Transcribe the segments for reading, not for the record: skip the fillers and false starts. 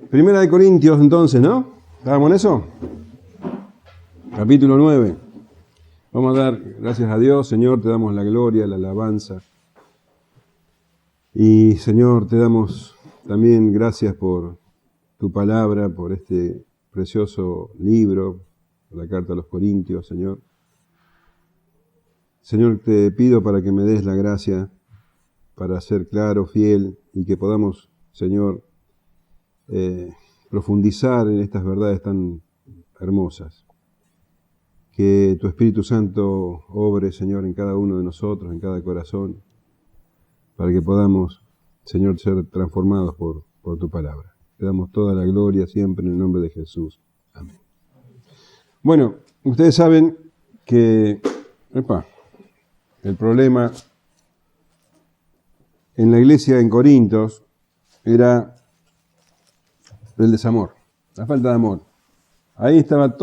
Primera de Corintios entonces, ¿no? ¿Estábamos en eso? Capítulo 9. Vamos a dar gracias a Dios, Señor, te damos la gloria, la alabanza. Y Señor, te damos también gracias por tu palabra, por este precioso libro, la carta a los Corintios, Señor. Señor, te pido para que me des la gracia para ser claro, fiel y que podamos, Señor, profundizar en estas verdades tan hermosas. Que tu Espíritu Santo obre, Señor, en cada uno de nosotros, en cada corazón, para que podamos, Señor, ser transformados por tu palabra. Te damos toda la gloria siempre en el nombre de Jesús. Amén. Bueno, ustedes saben que el problema en la iglesia en Corintios era el desamor, la falta de amor. Ahí estaba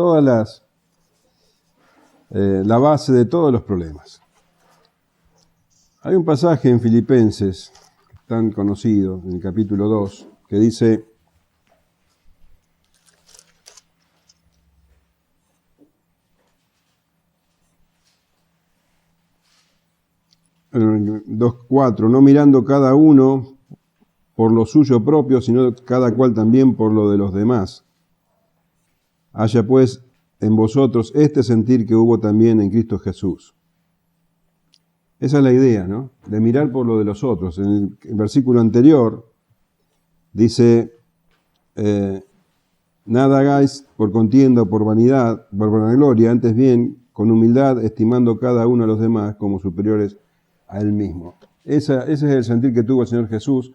la base de todos los problemas. Hay un pasaje en Filipenses, tan conocido, en el capítulo 2, que dice: en 2:4, no mirando cada uno por lo suyo propio, sino cada cual también por lo de los demás. Haya pues en vosotros este sentir que hubo también en Cristo Jesús. Esa es la idea, ¿no? De mirar por lo de los otros. En el versículo anterior dice: nada hagáis por contienda o por vanidad, por vanagloria, antes bien con humildad, estimando cada uno a los demás como superiores a él mismo. Ese es el sentir que tuvo el Señor Jesús.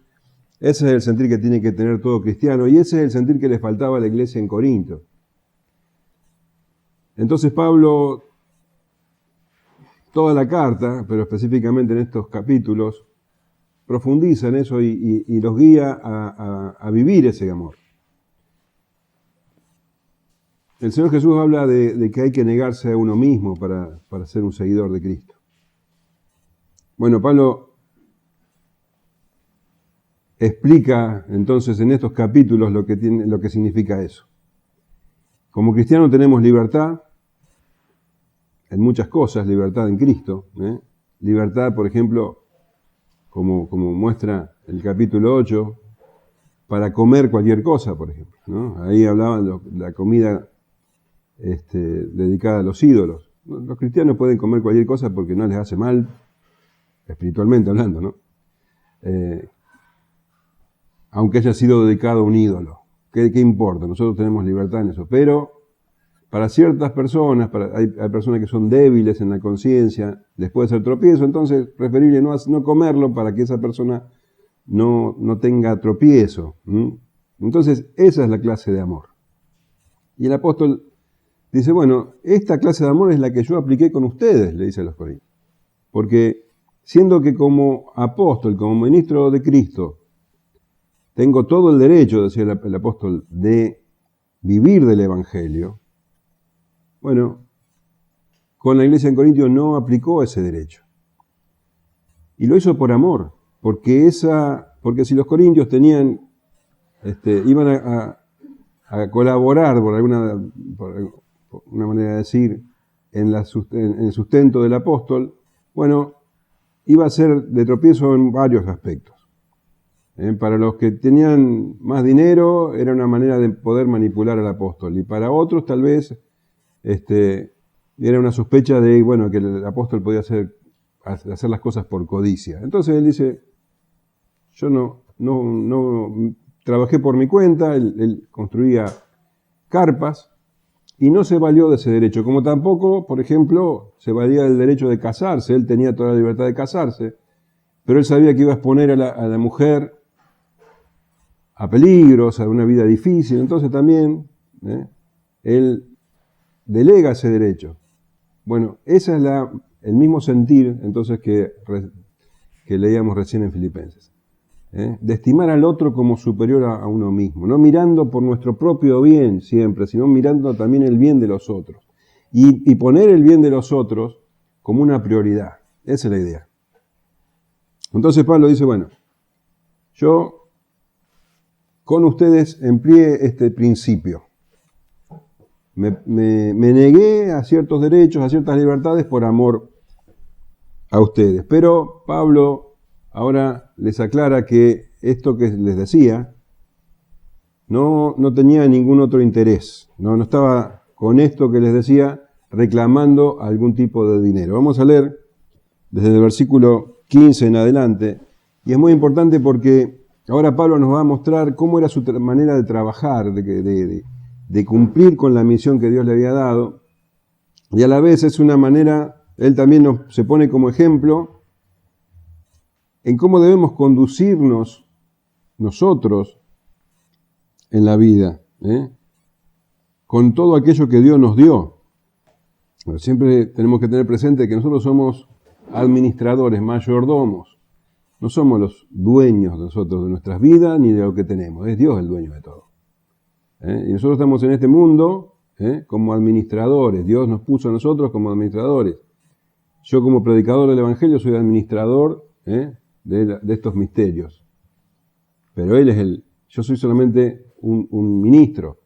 Ese es el sentir que tiene que tener todo cristiano, y ese es el sentir que le faltaba a la iglesia en Corinto. Entonces Pablo, toda la carta, pero específicamente en estos capítulos, profundiza en eso y los guía a vivir ese amor. El Señor Jesús habla de que hay que negarse a uno mismo para ser un seguidor de Cristo. Bueno, Pablo explica entonces en estos capítulos lo que significa eso. Como cristianos tenemos libertad en muchas cosas, libertad en Cristo. Libertad, por ejemplo, como muestra el capítulo 8, para comer cualquier cosa, por ejemplo, ¿no? Ahí hablaban de la comida dedicada a los ídolos. Los cristianos pueden comer cualquier cosa porque no les hace mal, espiritualmente hablando, ¿no? Aunque haya sido dedicado a un ídolo. ¿Qué importa? Nosotros tenemos libertad en eso. Pero para ciertas personas, hay personas que son débiles en la conciencia, les puede ser tropiezo, entonces preferible no comerlo para que esa persona no tenga tropiezo. Entonces esa es la clase de amor. Y el apóstol dice: bueno, esta clase de amor es la que yo apliqué con ustedes, le dice a los Corintios. Porque siendo que como apóstol, como ministro de Cristo, tengo todo el derecho, decía el apóstol, de vivir del Evangelio. Bueno, con la iglesia en Corintios no aplicó ese derecho. Y lo hizo por amor, porque si los corintios iban a colaborar, por una manera de decir, en el sustento del apóstol, bueno, iba a ser de tropiezo en varios aspectos. Para los que tenían más dinero era una manera de poder manipular al apóstol, y para otros tal vez era una sospecha de, bueno, que el apóstol podía hacer las cosas por codicia. Entonces él dice: yo no trabajé por mi cuenta, él construía carpas y no se valió de ese derecho, como tampoco, por ejemplo, se valía del derecho de casarse. Él tenía toda la libertad de casarse, pero él sabía que iba a exponer a la mujer a peligros, a una vida difícil. Entonces también él delega ese derecho. Bueno, ese es el mismo sentir entonces que leíamos recién en Filipenses. De estimar al otro como superior a uno mismo, no mirando por nuestro propio bien siempre, sino mirando también el bien de los otros. Y poner el bien de los otros como una prioridad. Esa es la idea. Entonces Pablo dice: bueno, yo con ustedes empleé este principio. Me negué a ciertos derechos, a ciertas libertades por amor a ustedes. Pero Pablo ahora les aclara que esto que les decía no tenía ningún otro interés. No estaba con esto que les decía reclamando algún tipo de dinero. Vamos a leer desde el versículo 15 en adelante. Y es muy importante porque ahora Pablo nos va a mostrar cómo era su manera de trabajar, de cumplir con la misión que Dios le había dado. Y a la vez es una manera, él también se pone como ejemplo en cómo debemos conducirnos nosotros en la vida, con todo aquello que Dios nos dio. Pero siempre tenemos que tener presente que nosotros somos administradores, mayordomos. No somos los dueños nosotros de nuestras vidas ni de lo que tenemos. Es Dios el dueño de todo. Y nosotros estamos en este mundo como administradores. Dios nos puso a nosotros como administradores. Yo como predicador del Evangelio soy administrador de estos misterios. Pero yo soy solamente un ministro.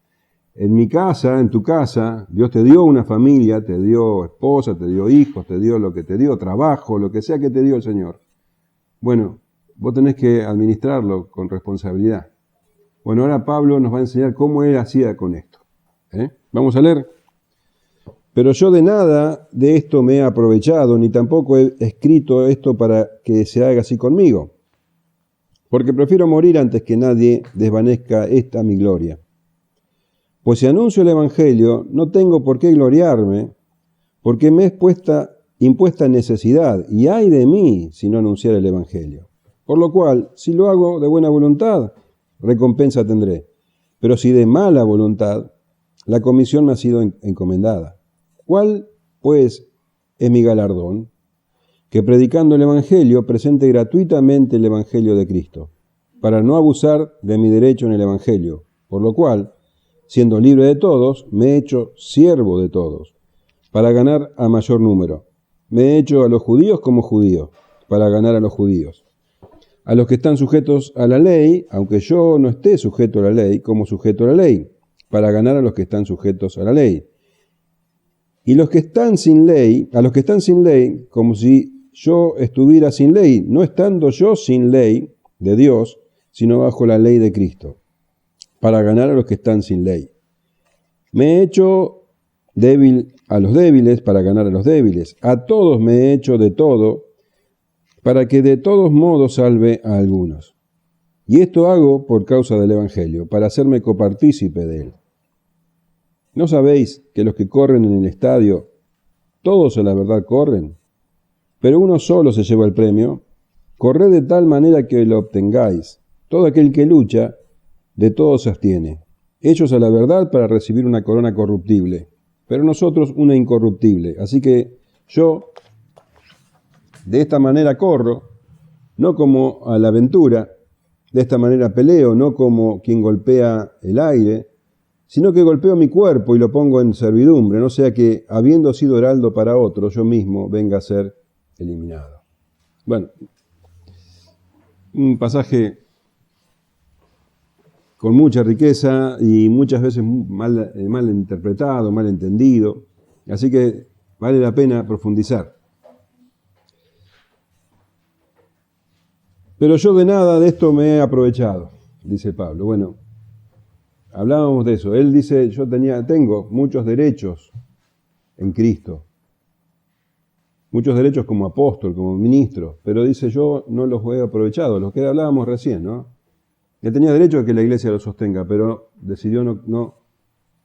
En mi casa, en tu casa, Dios te dio una familia, te dio esposa, te dio hijos, te dio lo que te dio, trabajo, lo que sea que te dio el Señor. Bueno, vos tenés que administrarlo con responsabilidad. Bueno, ahora Pablo nos va a enseñar cómo él hacía con esto. Vamos a leer. Pero yo de nada de esto me he aprovechado, ni tampoco he escrito esto para que se haga así conmigo. Porque prefiero morir antes que nadie desvanezca esta mi gloria. Pues si anuncio el Evangelio, no tengo por qué gloriarme, porque me es impuesta necesidad, y ay de mí si no anunciara el Evangelio. Por lo cual, si lo hago de buena voluntad, recompensa tendré. Pero si de mala voluntad, la comisión me ha sido encomendada. ¿Cuál, pues, es mi galardón? Que predicando el Evangelio presente gratuitamente el Evangelio de Cristo, para no abusar de mi derecho en el Evangelio, por lo cual, siendo libre de todos, me he hecho siervo de todos, para ganar a mayor número. Me he hecho a los judíos como judío, para ganar a los judíos. A los que están sujetos a la ley, aunque yo no esté sujeto a la ley, como sujeto a la ley, para ganar a los que están sujetos a la ley. Y a los que están sin ley, como si yo estuviera sin ley, no estando yo sin ley de Dios, sino bajo la ley de Cristo, para ganar a los que están sin ley. Me he hecho débil a los débiles para ganar a los débiles. A todos me he hecho de todo, para que de todos modos salve a algunos. Y esto hago por causa del Evangelio, para hacerme copartícipe de él. ¿No sabéis que los que corren en el estadio, todos a la verdad corren? Pero uno solo se lleva el premio. Corred de tal manera que lo obtengáis. Todo aquel que lucha, de todo se abstiene. Ellos a la verdad para recibir una corona corruptible, pero nosotros una incorruptible. Así que yo de esta manera corro, no como a la aventura, de esta manera peleo, no como quien golpea el aire, sino que golpeo mi cuerpo y lo pongo en servidumbre, no sea que, habiendo sido heraldo para otro, yo mismo venga a ser eliminado. Bueno, un pasaje con mucha riqueza y muchas veces mal interpretado, mal entendido, así que vale la pena profundizar. Pero yo de nada de esto me he aprovechado, dice Pablo. Bueno, hablábamos de eso. Él dice, tengo muchos derechos en Cristo. Muchos derechos como apóstol, como ministro. Pero dice, yo no los he aprovechado. Los que hablábamos recién, ¿no? Él tenía derecho a que la iglesia lo sostenga, pero decidió no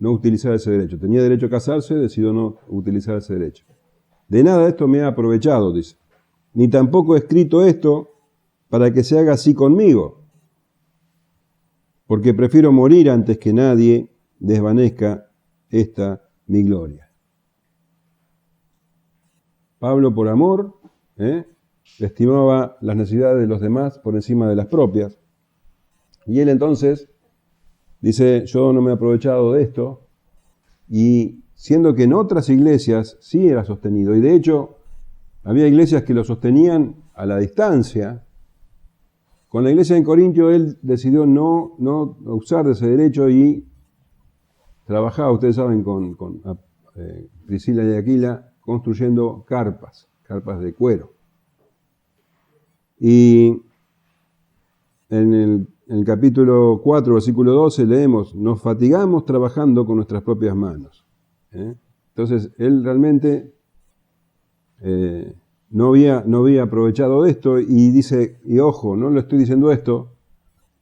utilizar ese derecho. Tenía derecho a casarse, decidió no utilizar ese derecho. De nada de esto me he aprovechado, dice. Ni tampoco he escrito esto para que se haga así conmigo, porque prefiero morir antes que nadie desvanezca esta mi gloria. Pablo, por amor, estimaba las necesidades de los demás por encima de las propias, y él entonces dice, yo no me he aprovechado de esto, y siendo que en otras iglesias sí era sostenido, y de hecho había iglesias que lo sostenían a la distancia, Con la iglesia en Corintio él decidió no usar de ese derecho y trabajaba, ustedes saben, con Priscila y Aquila, construyendo carpas de cuero. Y en el capítulo 4, versículo 12, leemos, nos fatigamos trabajando con nuestras propias manos. Entonces, él realmente no había aprovechado de esto y dice, y ojo, no le estoy diciendo esto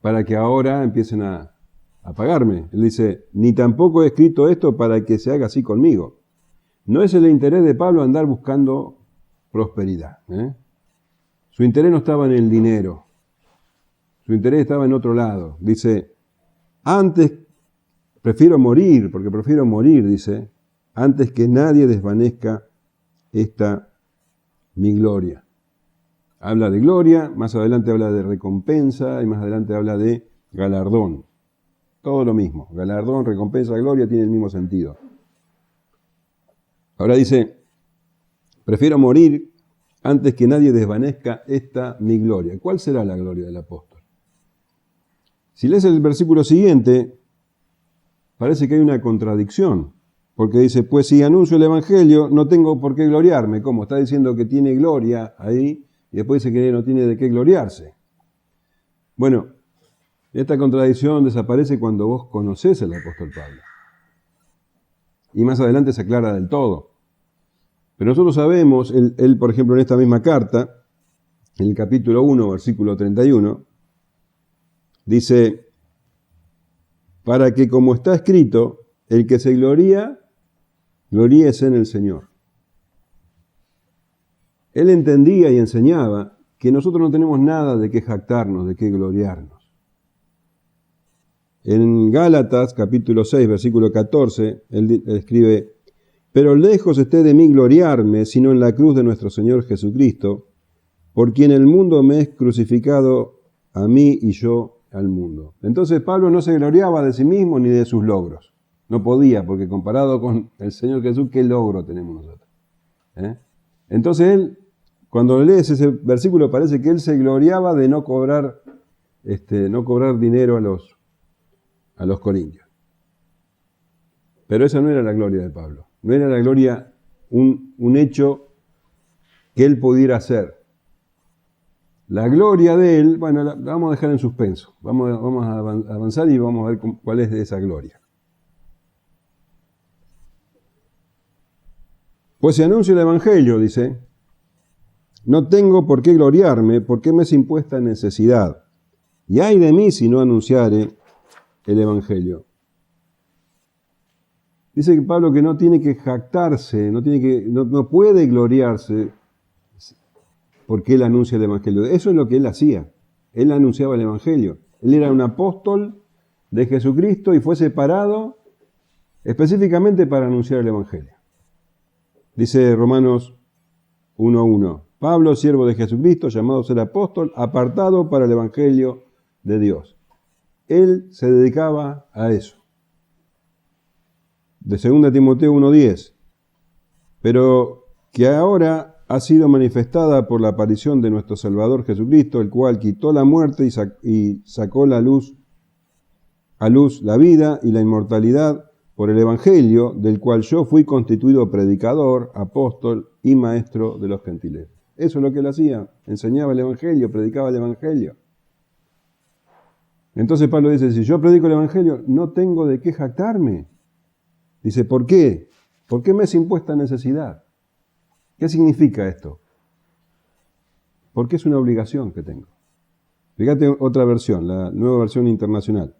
para que ahora empiecen a pagarme. Él dice, ni tampoco he escrito esto para que se haga así conmigo. No es el interés de Pablo andar buscando prosperidad. Su interés no estaba en el dinero. Su interés estaba en otro lado. Dice, prefiero morir, dice, antes que nadie desvanezca mi gloria. Habla de gloria, más adelante habla de recompensa y más adelante habla de galardón. Todo lo mismo. Galardón, recompensa, gloria tiene el mismo sentido. Ahora dice, prefiero morir antes que nadie desvanezca mi gloria. ¿Cuál será la gloria del apóstol? Si lees el versículo siguiente, parece que hay una contradicción, porque dice, pues si anuncio el evangelio, no tengo por qué gloriarme. ¿Cómo? Está diciendo que tiene gloria ahí, y después dice que no tiene de qué gloriarse. Bueno, esta contradicción desaparece cuando vos conocés al apóstol Pablo. Y más adelante se aclara del todo. Pero nosotros sabemos, él por ejemplo en esta misma carta, en el capítulo 1, versículo 31, dice, para que como está escrito, el que se gloríese en el Señor. Él entendía y enseñaba que nosotros no tenemos nada de qué jactarnos, de qué gloriarnos. En Gálatas, capítulo 6, versículo 14, él escribe, pero lejos esté de mí gloriarme, sino en la cruz de nuestro Señor Jesucristo, por quien el mundo me es crucificado a mí y yo al mundo. Entonces Pablo no se gloriaba de sí mismo ni de sus logros. No podía, porque comparado con el Señor Jesús, ¿qué logro tenemos nosotros? Entonces él, cuando lees ese versículo, parece que él se gloriaba de no cobrar dinero a los corintios. Pero esa no era la gloria de Pablo. No era la gloria un hecho que él pudiera hacer. La gloria de él, bueno, la vamos a dejar en suspenso. Vamos a avanzar y vamos a ver cuál es de esa gloria. Pues si anuncio el evangelio, dice, no tengo por qué gloriarme, porque me es impuesta necesidad. Y ay de mí si no anunciare el evangelio. Dice que Pablo que no tiene que jactarse, no puede gloriarse porque él anuncia el evangelio. Eso es lo que él hacía. Él anunciaba el evangelio. Él era un apóstol de Jesucristo y fue separado específicamente para anunciar el evangelio. Dice Romanos 1:1, Pablo, siervo de Jesucristo, llamado a ser apóstol, apartado para el evangelio de Dios. Él se dedicaba a eso. De 2 Timoteo 1:10, pero que ahora ha sido manifestada por la aparición de nuestro Salvador Jesucristo, el cual quitó la muerte y sacó a luz la vida y la inmortalidad por el Evangelio, del cual yo fui constituido predicador, apóstol y maestro de los gentiles. Eso es lo que él hacía, enseñaba el Evangelio, predicaba el Evangelio. Entonces Pablo dice, si yo predico el Evangelio, no tengo de qué jactarme. Dice, ¿por qué? ¿Por qué me es impuesta necesidad? ¿Qué significa esto? Porque es una obligación que tengo. Fíjate otra versión, la nueva versión internacional.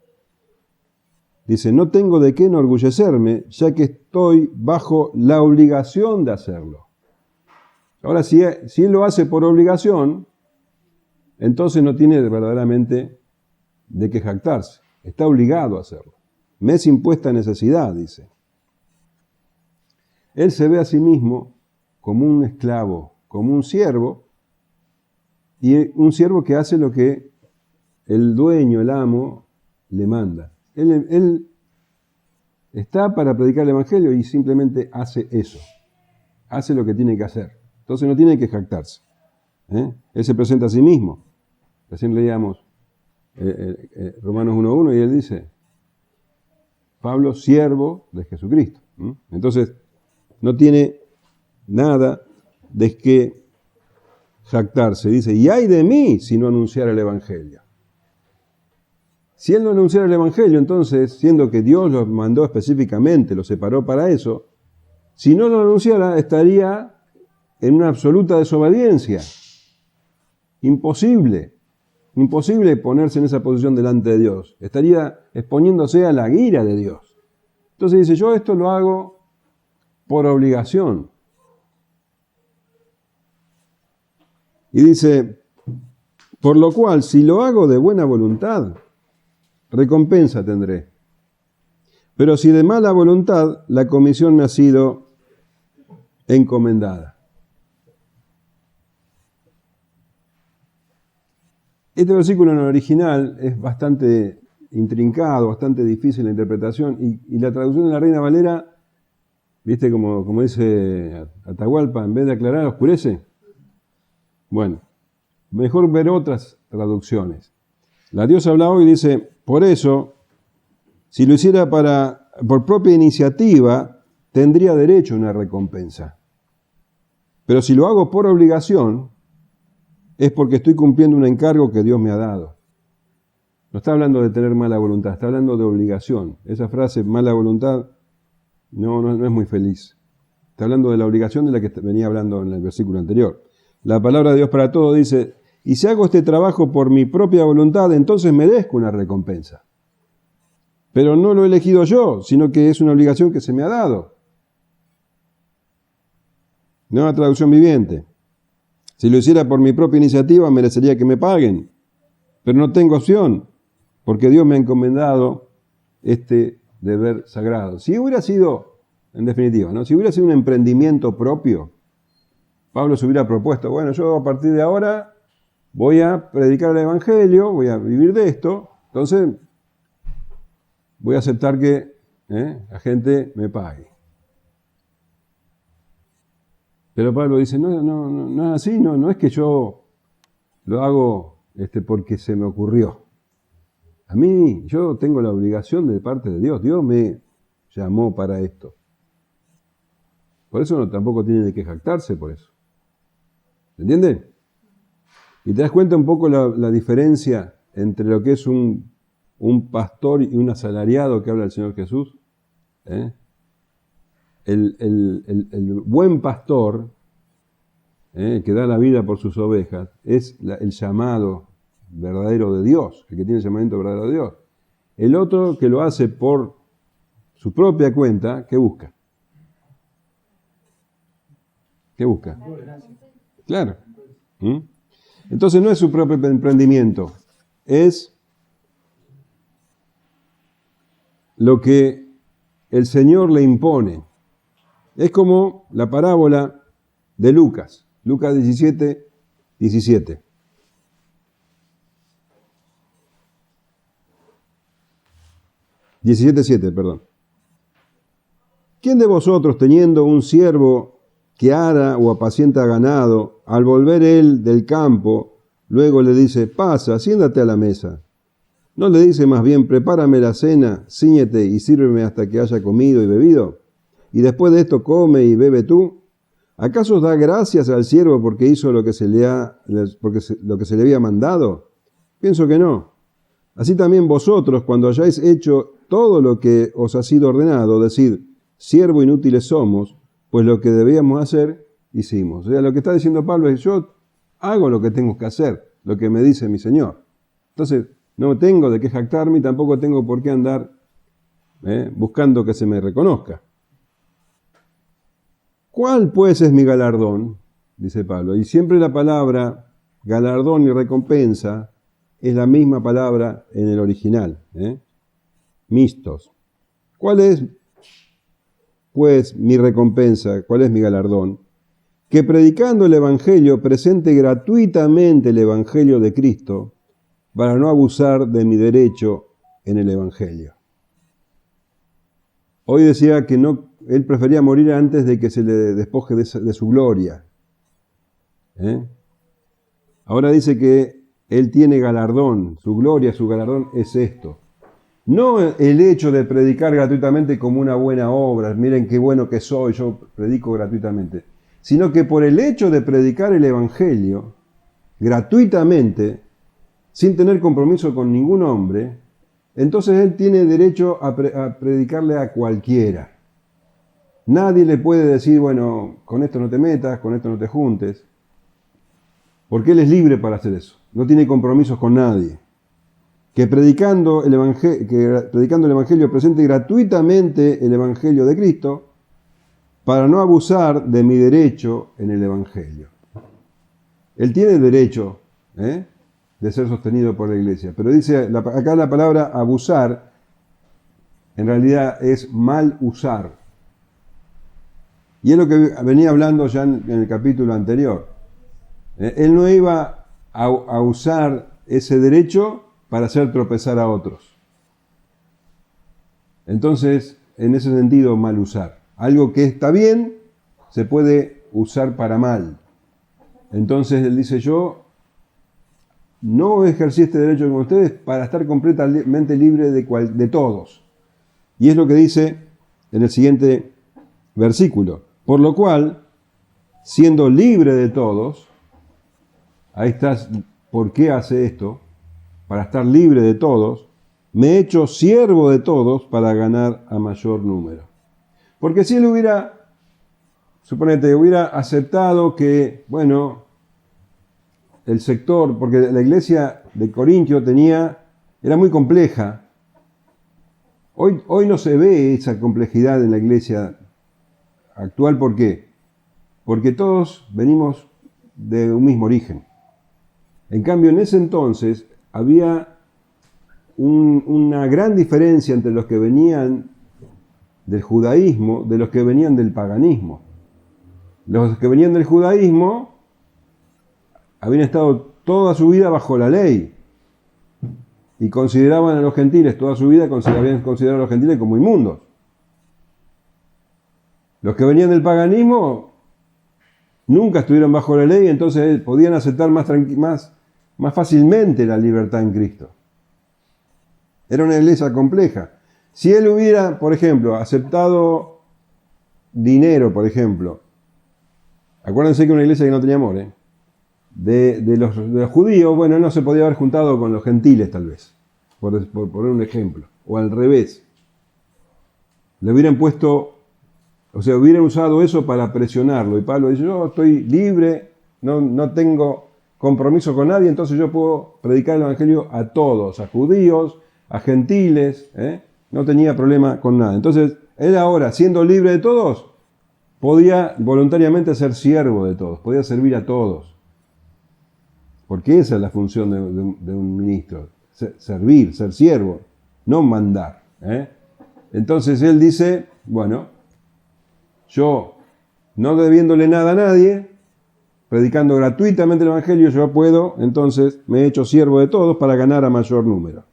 Dice, no tengo de qué enorgullecerme, ya que estoy bajo la obligación de hacerlo. Ahora, si él lo hace por obligación, entonces no tiene verdaderamente de qué jactarse. Está obligado a hacerlo. Me es impuesta necesidad, dice. Él se ve a sí mismo como un esclavo, como un siervo, y un siervo que hace lo que el dueño, el amo, le manda. Él está para predicar el evangelio y simplemente hace eso. Hace lo que tiene que hacer. Entonces no tiene que jactarse. Él se presenta a sí mismo. Recién leíamos Romanos 1:1 y él dice, Pablo, siervo de Jesucristo. Entonces, no tiene nada de qué jactarse. Dice, y ay de mí si no anunciara el Evangelio. Si él no anunciara el Evangelio, entonces, siendo que Dios lo mandó específicamente, lo separó para eso, si no lo anunciara, estaría en una absoluta desobediencia. Imposible ponerse en esa posición delante de Dios. Estaría exponiéndose a la ira de Dios. Entonces dice, yo esto lo hago por obligación. Y dice, por lo cual, si lo hago de buena voluntad, recompensa tendré. Pero si de mala voluntad, la comisión me ha sido encomendada. Este versículo en el original es bastante intrincado, bastante difícil la interpretación, y la traducción de la Reina Valera, ¿viste como dice Atahualpa, en vez de aclarar, oscurece? Bueno, mejor ver otras traducciones. La Diosa habla hoy y dice, por eso, si lo hiciera por propia iniciativa, tendría derecho a una recompensa. Pero si lo hago por obligación, es porque estoy cumpliendo un encargo que Dios me ha dado. No está hablando de tener mala voluntad, está hablando de obligación. Esa frase, mala voluntad, no es muy feliz. Está hablando de la obligación de la que venía hablando en el versículo anterior. La palabra de Dios para todos dice, y si hago este trabajo por mi propia voluntad, entonces merezco una recompensa. Pero no lo he elegido yo, sino que es una obligación que se me ha dado. Nueva traducción viviente. Si lo hiciera por mi propia iniciativa, merecería que me paguen. Pero no tengo opción, porque Dios me ha encomendado este deber sagrado. Si hubiera sido, en definitiva, ¿no? Si hubiera sido un emprendimiento propio, Pablo se hubiera propuesto, bueno, yo a partir de ahora voy a predicar el Evangelio, voy a vivir de esto, entonces voy a aceptar que la gente me pague. Pero Pablo dice, no es así, no es que yo lo hago porque se me ocurrió. A mí, yo tengo la obligación de parte de Dios. Dios me llamó para esto. Por eso tampoco tiene de qué jactarse por eso. ¿Entiendes? Y te das cuenta un poco la diferencia entre lo que es un pastor y un asalariado que habla el Señor Jesús. El buen pastor, que da la vida por sus ovejas, es el llamado verdadero de Dios, el que tiene el llamamiento verdadero de Dios. El otro que lo hace por su propia cuenta, ¿qué busca? ¿Qué busca? Claro. Entonces no es su propio emprendimiento, es lo que el Señor le impone. Es como la parábola de Lucas 17, 17. ¿Quién de vosotros, teniendo un siervo que ara o apacienta ganado, al volver él del campo, luego le dice, pasa, siéntate a la mesa? ¿No le dice más bien, prepárame la cena, cíñete y sírveme hasta que haya comido y bebido? Y después de esto come y bebe tú. ¿Acaso da gracias al siervo porque hizo lo que se le había mandado? Pienso que no. Así también vosotros, cuando hayáis hecho todo lo que os ha sido ordenado, decid, siervo inútiles somos, pues lo que debíamos hacer, hicimos. O sea, lo que está diciendo Pablo es, yo hago lo que tengo que hacer, lo que me dice mi Señor. Entonces, no tengo de qué jactarme y tampoco tengo por qué andar buscando que se me reconozca. ¿Cuál pues es mi galardón? Dice Pablo. Y siempre la palabra galardón y recompensa es la misma palabra en el original. Mistos. ¿Cuál es pues mi recompensa? ¿Cuál es mi galardón? Que predicando el Evangelio presente gratuitamente el Evangelio de Cristo para no abusar de mi derecho en el Evangelio. Hoy decía que él prefería morir antes de que se le despoje de su gloria. Ahora dice que Él tiene galardón, su gloria, su galardón es esto. No el hecho de predicar gratuitamente como una buena obra, miren qué bueno que soy, yo predico gratuitamente, sino que por el hecho de predicar el Evangelio gratuitamente, sin tener compromiso con ningún hombre, entonces él tiene derecho a predicarle a cualquiera. Nadie le puede decir, bueno, con esto no te metas, con esto no te juntes, porque él es libre para hacer eso, no tiene compromisos con nadie. Que predicando el Evangelio presente gratuitamente el Evangelio de Cristo para no abusar de mi derecho en el Evangelio. Él tiene derecho de ser sostenido por la iglesia, pero dice acá la palabra abusar en realidad es mal usar. Y es lo que venía hablando ya en el capítulo anterior. Él no iba a usar ese derecho para hacer tropezar a otros. Entonces, en ese sentido, mal usar. Algo que está bien, se puede usar para mal. Entonces, él dice, yo no ejercí este derecho con ustedes para estar completamente libre de todos. Y es lo que dice en el siguiente versículo. Por lo cual, siendo libre de todos, ahí estás, ¿por qué hace esto? Para estar libre de todos, me he hecho siervo de todos para ganar a mayor número. Porque si él hubiera aceptado que, bueno, el sector, porque la iglesia de Corintio era muy compleja. Hoy no se ve esa complejidad en la iglesia actual, ¿por qué? Porque todos venimos de un mismo origen. En cambio, en ese entonces había una gran diferencia entre los que venían del judaísmo de los que venían del paganismo. Los que venían del judaísmo habían estado toda su vida bajo la ley y consideraban a los gentiles, toda su vida habían considerado a los gentiles como inmundos. Los que venían del paganismo nunca estuvieron bajo la ley, entonces podían aceptar más fácilmente la libertad en Cristo. Era una iglesia compleja. Si él hubiera, por ejemplo, aceptado dinero, por ejemplo, acuérdense que una iglesia que no tenía amor, de los judíos, bueno, él no se podía haber juntado con los gentiles tal vez, por poner un ejemplo, o al revés. Le hubieran puesto, o sea, hubieran usado eso para presionarlo, y Pablo dice, yo estoy libre, no tengo compromiso con nadie, entonces yo puedo predicar el Evangelio a todos, a judíos, a gentiles, no tenía problema con nada. Entonces, él ahora, siendo libre de todos, podía voluntariamente ser siervo de todos, podía servir a todos. Porque esa es la función de un ministro, servir, ser siervo, no mandar. Entonces él dice, bueno, yo no debiéndole nada a nadie, predicando gratuitamente el Evangelio, yo puedo, entonces me he hecho siervo de todos para ganar a mayor número.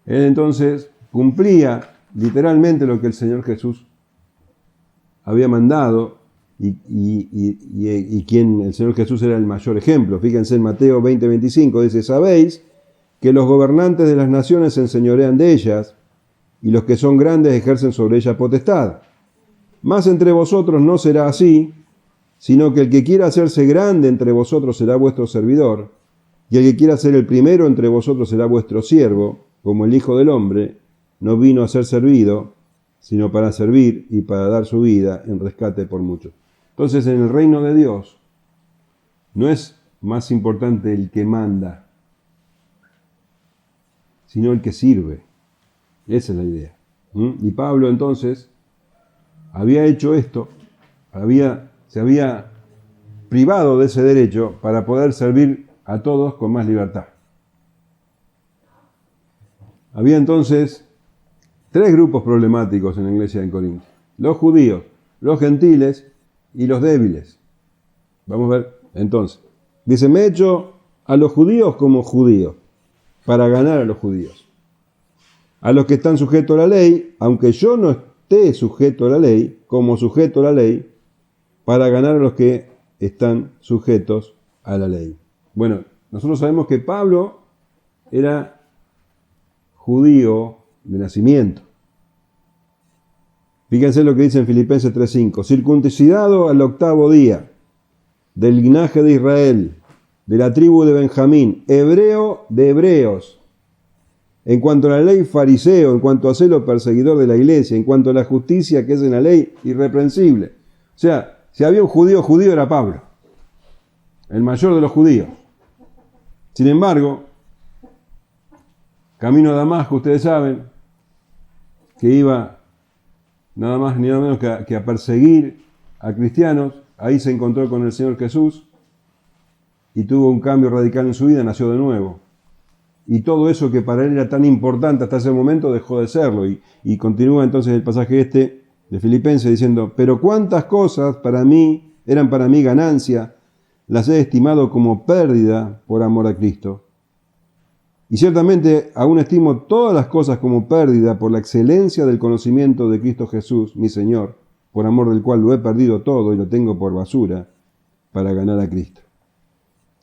Él entonces cumplía literalmente lo que el Señor Jesús había mandado y quien el Señor Jesús era el mayor ejemplo. Fíjense en Mateo 20:25, dice, sabéis que los gobernantes de las naciones se enseñorean de ellas y los que son grandes ejercen sobre ellas potestad. Mas entre vosotros no será así, sino que el que quiera hacerse grande entre vosotros será vuestro servidor, y el que quiera ser el primero entre vosotros será vuestro siervo, como el Hijo del Hombre no vino a ser servido, sino para servir y para dar su vida en rescate por muchos. Entonces, en el reino de Dios, no es más importante el que manda, sino el que sirve. Esa es la idea. Y Pablo, entonces, había hecho esto, se había privado de ese derecho para poder servir a todos con más libertad. Había entonces 3 grupos problemáticos en la iglesia de Corinto: los judíos, los gentiles y los débiles. Vamos a ver entonces. Dice, me he hecho a los judíos como judíos, para ganar a los judíos. A los que están sujetos a la ley, aunque yo no esté sujeto a la ley, como sujeto a la ley, para ganar a los que están sujetos a la ley. Bueno, nosotros sabemos que Pablo era judío de nacimiento. Fíjense lo que dice en Filipenses 3:5. Circuncidado al 8º día, del linaje de Israel, de la tribu de Benjamín, hebreo de hebreos. En cuanto a la ley, fariseo. En cuanto a celo, perseguidor de la iglesia. En cuanto a la justicia que es en la ley, irreprensible. O sea, si había un judío, judío era Pablo, el mayor de los judíos. Sin embargo, camino a Damasco, ustedes saben, que iba nada más ni nada menos que a perseguir a cristianos. Ahí se encontró con el Señor Jesús y tuvo un cambio radical en su vida, nació de nuevo. Y todo eso que para él era tan importante hasta ese momento dejó de serlo. Y continúa entonces el pasaje de Filipenses diciendo: pero cuántas cosas eran para mí ganancia, las he estimado como pérdida por amor a Cristo. Y ciertamente aún estimo todas las cosas como pérdida por la excelencia del conocimiento de Cristo Jesús, mi Señor, por amor del cual lo he perdido todo y lo tengo por basura para ganar a Cristo.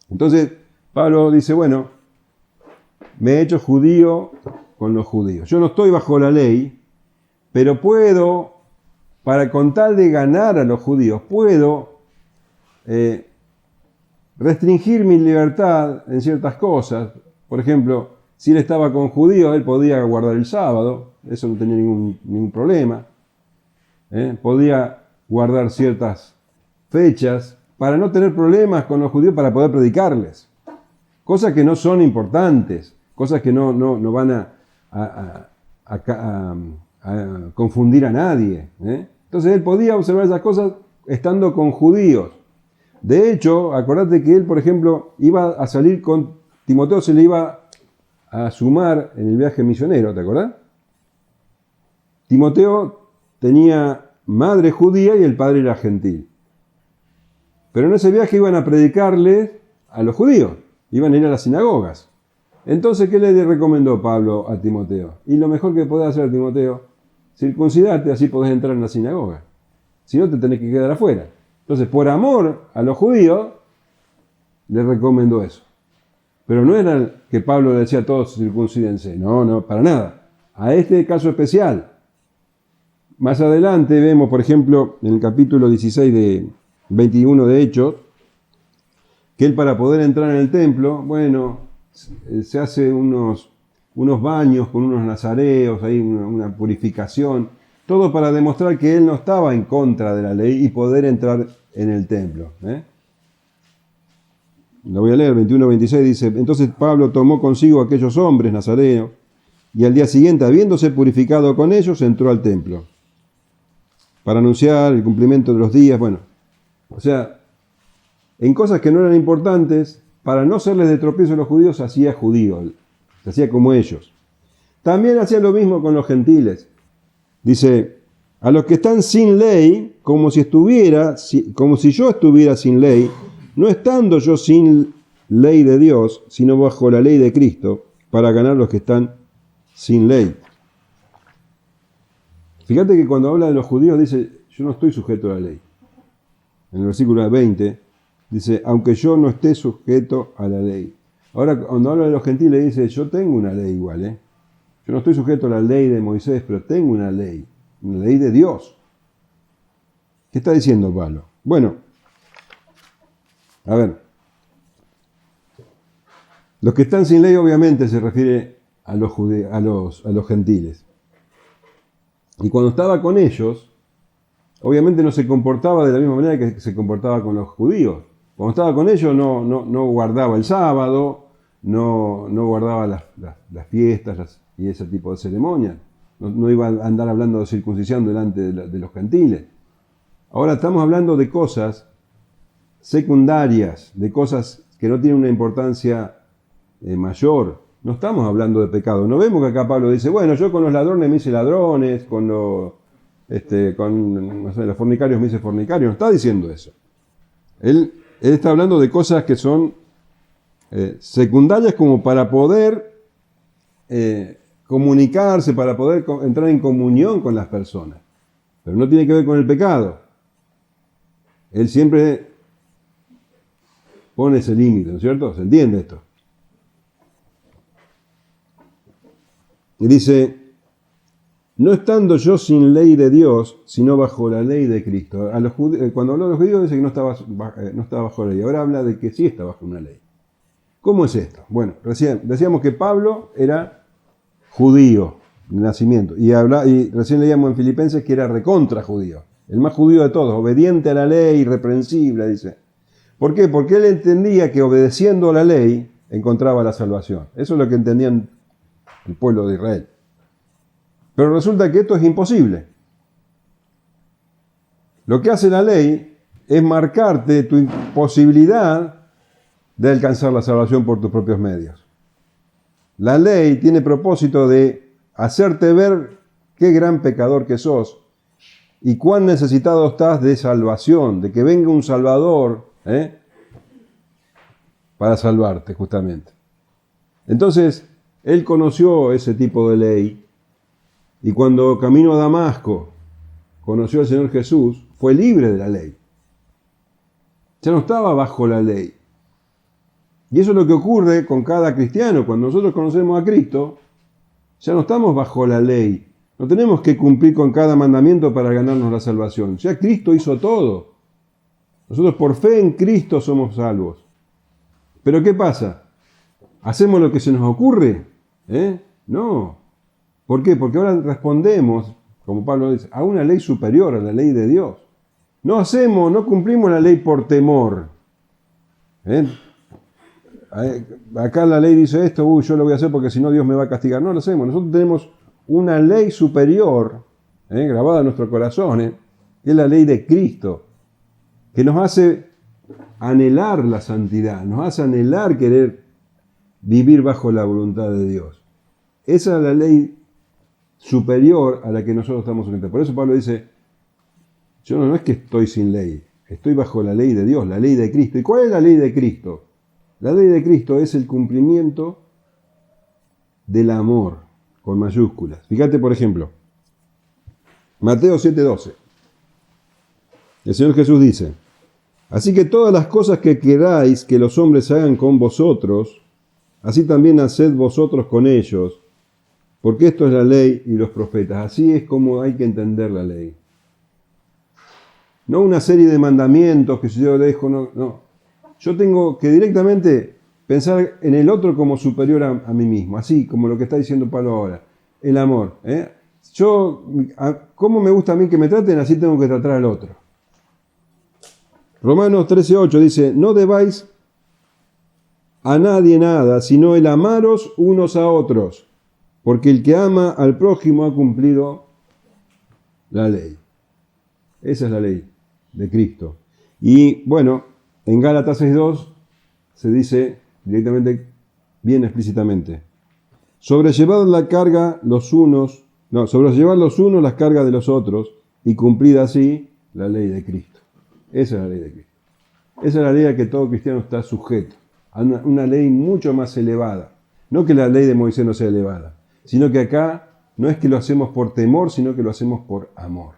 Entonces Pablo dice, bueno, me he hecho judío con los judíos. Yo no estoy bajo la ley, pero puedo, con tal de ganar a los judíos, puedo restringir mi libertad en ciertas cosas. Por ejemplo, si él estaba con judíos, él podía guardar el sábado, eso no tenía ningún problema. Podía guardar ciertas fechas para no tener problemas con los judíos, para poder predicarles. Cosas que no son importantes, cosas que no van a confundir a nadie. Entonces él podía observar esas cosas estando con judíos. De hecho, acordate que él, por ejemplo, iba a salir con Timoteo, se le iba a sumar en el viaje misionero, ¿te acordás? Timoteo tenía madre judía y el padre era gentil. Pero en ese viaje iban a predicarle a los judíos, iban a ir a las sinagogas. Entonces, ¿qué le recomendó Pablo a Timoteo? Y lo mejor que podés hacer, Timoteo, circuncidate, así podés entrar en la sinagoga. Si no, te tenés que quedar afuera. Entonces, por amor a los judíos, le recomendó eso. Pero no era que Pablo le decía a todos circuncídense. No, para nada. A este caso especial. Más adelante vemos, por ejemplo, en el capítulo 16 de 21 de Hechos, que él para poder entrar en el templo, bueno, se hace unos baños con unos nazareos, ahí una purificación, todo para demostrar que él no estaba en contra de la ley y poder entrar en el templo. Lo voy a leer, 21-26 dice: entonces Pablo tomó consigo a aquellos hombres nazareos y al día siguiente, habiéndose purificado con ellos, entró al templo para anunciar el cumplimiento de los días. Bueno, o sea, en cosas que no eran importantes, para no serles de tropiezo a los judíos, se hacía judío, se hacía como ellos. También hacía lo mismo con los gentiles. Dice: a los que están sin ley, como si yo estuviera sin ley, no estando yo sin ley de Dios, sino bajo la ley de Cristo, para ganar los que están sin ley. Fíjate que cuando habla de los judíos dice: yo no estoy sujeto a la ley. En el versículo 20 dice: aunque yo no esté sujeto a la ley. Ahora, cuando habla de los gentiles dice: yo tengo una ley igual, Yo no estoy sujeto a la ley de Moisés, pero tengo una ley de Dios. ¿Qué está diciendo Pablo? Bueno, a ver, los que están sin ley obviamente se refiere a los gentiles. Y cuando estaba con ellos, obviamente no se comportaba de la misma manera que se comportaba con los judíos. Cuando estaba con ellos no guardaba el sábado, no guardaba las fiestas y ese tipo de ceremonias. No iba a andar hablando de circuncisión delante de los gentiles. Ahora estamos hablando de cosas secundarias, de cosas que no tienen una importancia mayor. No estamos hablando de pecado. No vemos que acá Pablo dice: bueno, yo con los ladrones me hice ladrones, con los fornicarios me hice fornicarios. No está diciendo eso. Él está hablando de cosas que son secundarias, como para poder comunicarse, para poder entrar en comunión con las personas. Pero no tiene que ver con el pecado. Él siempre pone ese límite, ¿no es cierto? ¿Se entiende esto? Y dice, no estando yo sin ley de Dios, sino bajo la ley de Cristo. Cuando habló de los judíos dice que no estaba bajo la ley. Ahora habla de que sí está bajo una ley. ¿Cómo es esto? Bueno, recién decíamos que Pablo era judío de nacimiento. Y recién leíamos en Filipenses que era recontra judío. El más judío de todos, obediente a la ley, irreprensible, dice. ¿Por qué? Porque él entendía que obedeciendo a la ley encontraba la salvación. Eso es lo que entendían el pueblo de Israel. Pero resulta que esto es imposible. Lo que hace la ley es marcarte tu imposibilidad de alcanzar la salvación por tus propios medios. La ley tiene propósito de hacerte ver qué gran pecador que sos y cuán necesitado estás de salvación, de que venga un Salvador para salvarte justamente. Entonces, él conoció ese tipo de ley y cuando camino a Damasco conoció al Señor Jesús, fue libre de la ley. Ya no estaba bajo la ley. Y eso es lo que ocurre con cada cristiano. Cuando nosotros conocemos a Cristo, ya no estamos bajo la ley. No tenemos que cumplir con cada mandamiento para ganarnos la salvación. Ya Cristo hizo todo. Nosotros por fe en Cristo somos salvos. Pero ¿qué pasa? ¿Hacemos lo que se nos ocurre? No. ¿Por qué? Porque ahora respondemos, como Pablo dice, a una ley superior, a la ley de Dios. No cumplimos la ley por temor. Acá la ley dice esto, yo lo voy a hacer porque si no Dios me va a castigar. No lo hacemos. Nosotros tenemos una ley superior, grabada en nuestro corazón, que es la ley de Cristo, que nos hace anhelar la santidad, nos hace anhelar querer vivir bajo la voluntad de Dios. Esa es la ley superior a la que nosotros estamos sujetos. Por eso Pablo dice, yo no es que estoy sin ley, estoy bajo la ley de Dios, la ley de Cristo. ¿Y cuál es la ley de Cristo? La ley de Cristo es el cumplimiento del amor, con mayúsculas. Fíjate, por ejemplo, Mateo 7:12. El Señor Jesús dice, así que todas las cosas que queráis que los hombres hagan con vosotros, así también haced vosotros con ellos, porque esto es la ley y los profetas. Así es como hay que entender la ley. No una serie de mandamientos que si yo dejo, no. Yo tengo que directamente pensar en el otro como superior a mí mismo, así como lo que está diciendo Pablo ahora, el amor. ¿Cómo me gusta a mí que me traten? Así tengo que tratar al otro. Romanos 13:8 dice, no debáis a nadie nada, sino el amaros unos a otros, porque el que ama al prójimo ha cumplido la ley. Esa es la ley de Cristo. Y bueno, en Gálatas 6:2 se dice directamente, bien explícitamente, sobrellevad los unos las cargas de los otros y cumplid así la ley de Cristo. Esa es la ley de Cristo. Esa es la ley a que todo cristiano está sujeto. A una ley mucho más elevada. No que la ley de Moisés no sea elevada, sino que acá no es que lo hacemos por temor, sino que lo hacemos por amor.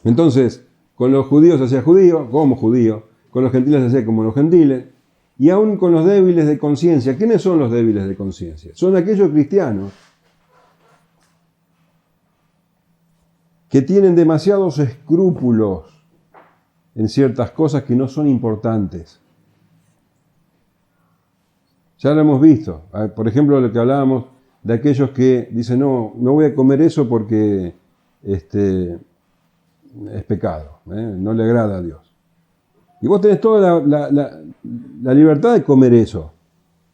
Entonces, con los judíos se hacía judío, como judío, con los gentiles se hacía como los gentiles, y aún con los débiles de conciencia. ¿Quiénes son los débiles de conciencia? Son aquellos cristianos que tienen demasiados escrúpulos en ciertas cosas que no son importantes. Ya lo hemos visto. Por ejemplo, lo que hablábamos de aquellos que dicen, no voy a comer eso porque es pecado, no le agrada a Dios. Y vos tenés toda la libertad de comer eso.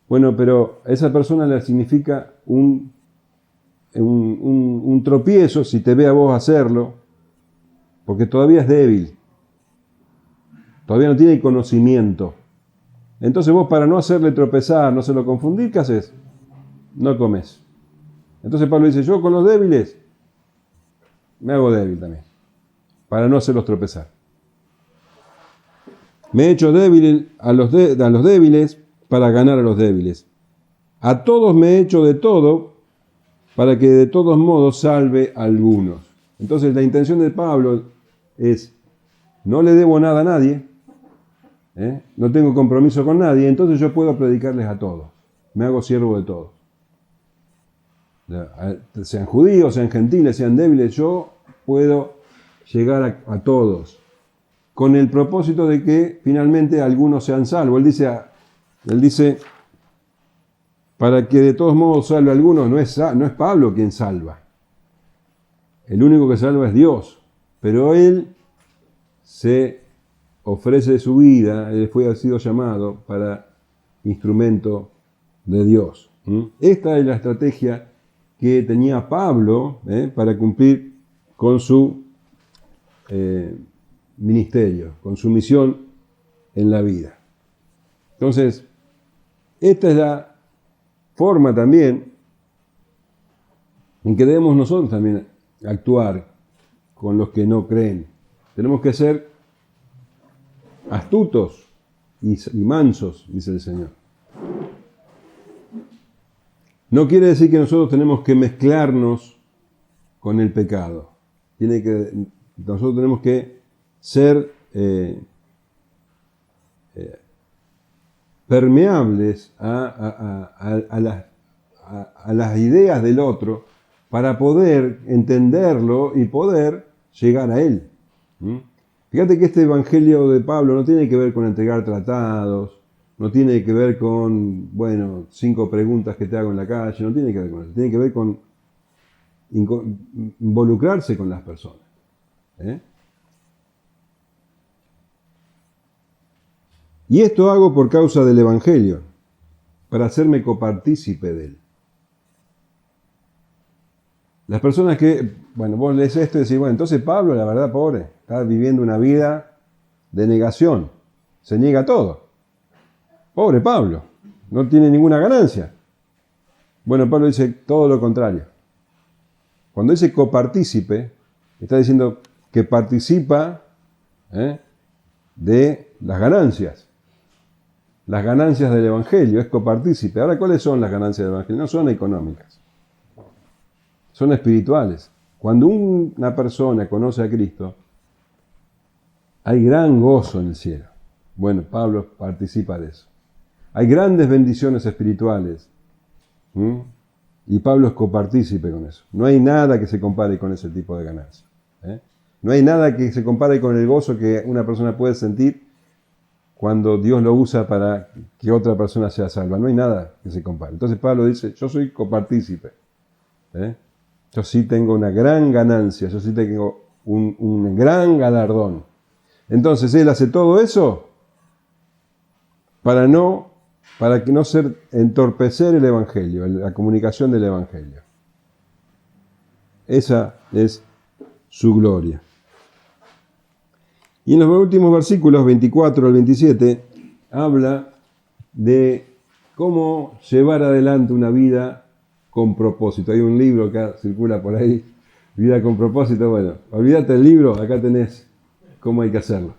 Bueno, pero a esa persona le significa un tropiezo si te ve a vos hacerlo, porque todavía es débil. Todavía no tiene conocimiento. Entonces vos, para no hacerle tropezar, no hacerlo confundir, ¿qué haces? No comes. Entonces Pablo dice, yo con los débiles me hago débil también, para no hacerlos tropezar. Me he hecho débil a los débiles para ganar a los débiles. A todos me he hecho de todo para que de todos modos salve a algunos. Entonces la intención de Pablo es, no le debo nada a nadie, no tengo compromiso con nadie, entonces yo puedo predicarles a todos. Me hago siervo de todos. Sean judíos, sean gentiles, sean débiles, yo puedo llegar a todos, con el propósito de que finalmente algunos sean salvos. Él dice, para que de todos modos salve a algunos, no es Pablo quien salva. El único que salva es Dios, pero él se ofrece su vida, él ha sido llamado para instrumento de Dios. Esta es la estrategia que tenía Pablo para cumplir con su ministerio, con su misión en la vida. Entonces, esta es la forma también en que debemos nosotros también actuar con los que no creen. Tenemos que ser astutos y mansos, dice el Señor. No quiere decir que nosotros tenemos que mezclarnos con el pecado. Nosotros tenemos que ser permeables a las ideas del otro para poder entenderlo y poder llegar a él. Fíjate que este evangelio de Pablo no tiene que ver con entregar tratados, no tiene que ver con, 5 preguntas que te hago en la calle, no tiene que ver con eso, tiene que ver con involucrarse con las personas. Y esto hago por causa del evangelio, para hacerme copartícipe de él. Las personas que, vos lees esto y decís, entonces Pablo, la verdad, pobre, está viviendo una vida de negación, se niega a todo. Pobre Pablo, no tiene ninguna ganancia. Pablo dice todo lo contrario. Cuando dice copartícipe, está diciendo que participa de las ganancias. Las ganancias del evangelio, es copartícipe. Ahora, ¿cuáles son las ganancias del evangelio? No son económicas, son espirituales. Cuando una persona conoce a Cristo, hay gran gozo en el cielo. Pablo participa de eso. Hay grandes bendiciones espirituales. Y Pablo es copartícipe con eso. No hay nada que se compare con ese tipo de ganancias. No hay nada que se compare con el gozo que una persona puede sentir cuando Dios lo usa para que otra persona sea salva. No hay nada que se compare. Entonces Pablo dice, yo soy copartícipe. Yo sí tengo una gran ganancia, yo sí tengo un gran galardón. Entonces él hace todo eso para que no entorpecer el evangelio, la comunicación del evangelio. Esa es su gloria. Y en los últimos versículos, 24 al 27, habla de cómo llevar adelante una vida con propósito. Hay un libro que circula por ahí, Vida con propósito. Olvídate del libro, acá tenés cómo hay que hacerlo.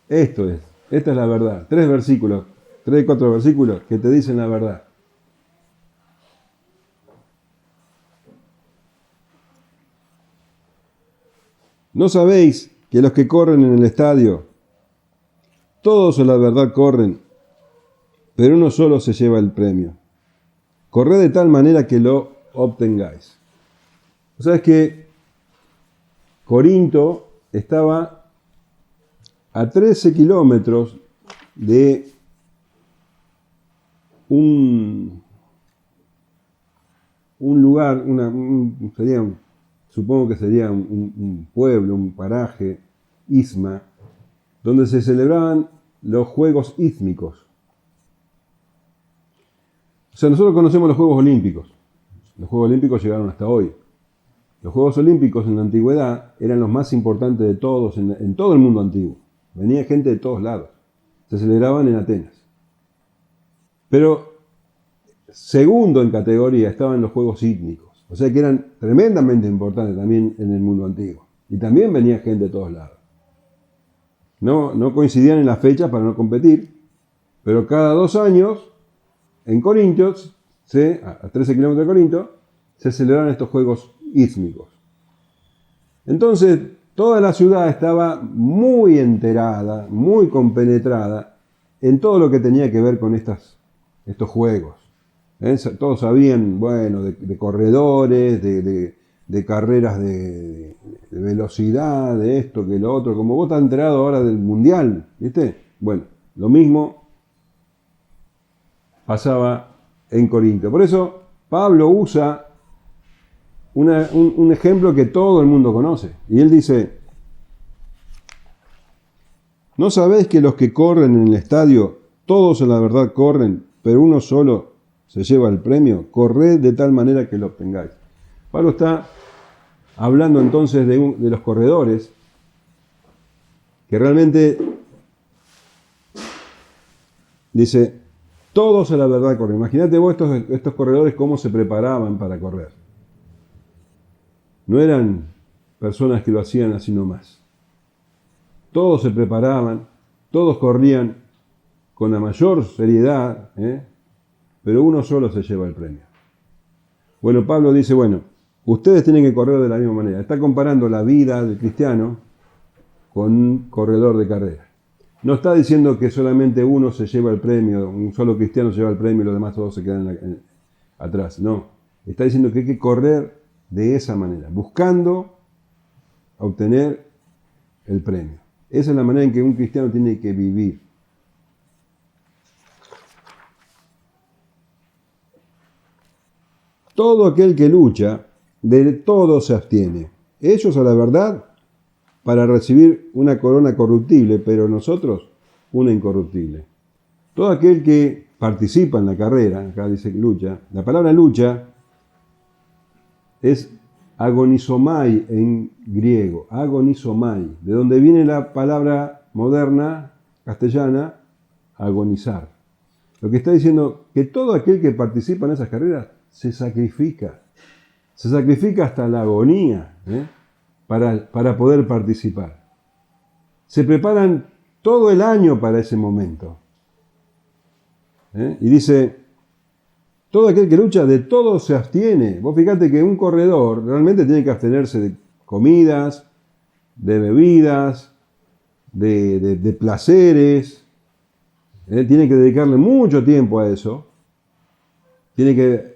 Esta es la verdad. 3 versículos, 4 versículos que te dicen la verdad. ¿No sabéis que los que corren en el estadio, todos a la verdad corren, pero uno solo se lleva el premio? Corred de tal manera que lo obtengáis. ¿Sabes que Corinto estaba a 13 kilómetros de un lugar, supongo que sería un pueblo, un paraje, isma, donde se celebraban los Juegos Ístmicos. O sea, nosotros conocemos los Juegos Olímpicos. Los Juegos Olímpicos llegaron hasta hoy. Los Juegos Olímpicos en la antigüedad eran los más importantes de todos, en todo el mundo antiguo. Venía gente de todos lados. Se celebraban en Atenas. Pero segundo en categoría estaban los Juegos Ístmicos. O sea que eran tremendamente importantes también en el mundo antiguo. Y también venía gente de todos lados. No coincidían en las fechas para no competir, pero cada 2 años en Corintios, a 13 kilómetros de Corinto, se celebraban estos Juegos Ístmicos. Entonces, Toda la ciudad estaba muy enterada, muy compenetrada en todo lo que tenía que ver con estos juegos. Todos sabían, bueno, de corredores, de carreras de velocidad, de esto, que lo otro. Como vos estás enterado ahora del mundial, ¿viste? Bueno, lo mismo pasaba en Corinto. Por eso Pablo usa un ejemplo que todo el mundo conoce. Y él dice, ¿no sabéis que los que corren en el estadio, todos en la verdad corren, pero uno solo se lleva el premio? Corred de tal manera que lo obtengáis. Pablo está hablando entonces de los corredores, que realmente dice, todos en la verdad corren. Imagínate vos estos corredores cómo se preparaban para correr. No eran personas que lo hacían así nomás. Todos se preparaban, todos corrían con la mayor seriedad, pero uno solo se lleva el premio. Bueno, Pablo dice, bueno, ustedes tienen que correr de la misma manera. Está comparando la vida del cristiano con un corredor de carrera. No está diciendo que solamente uno se lleva el premio, un solo cristiano se lleva el premio y los demás todos se quedan atrás. No, está diciendo que hay que correr de esa manera, buscando obtener el premio. Esa es la manera en que un cristiano tiene que vivir. Todo aquel que lucha, de todo se abstiene. Ellos a la verdad para recibir una corona corruptible, pero nosotros una incorruptible. Todo aquel que participa en la carrera, acá dice lucha, la palabra lucha es agonizomai en griego, agonizomai, de donde viene la palabra moderna, castellana, agonizar. Lo que está diciendo que todo aquel que participa en esas carreras se sacrifica hasta la agonía, para poder participar. Se preparan todo el año para ese momento. Y dice, todo aquel que lucha, de todo se abstiene. Vos fíjate que un corredor realmente tiene que abstenerse de comidas, de bebidas, de placeres. Tiene que dedicarle mucho tiempo a eso. Tiene que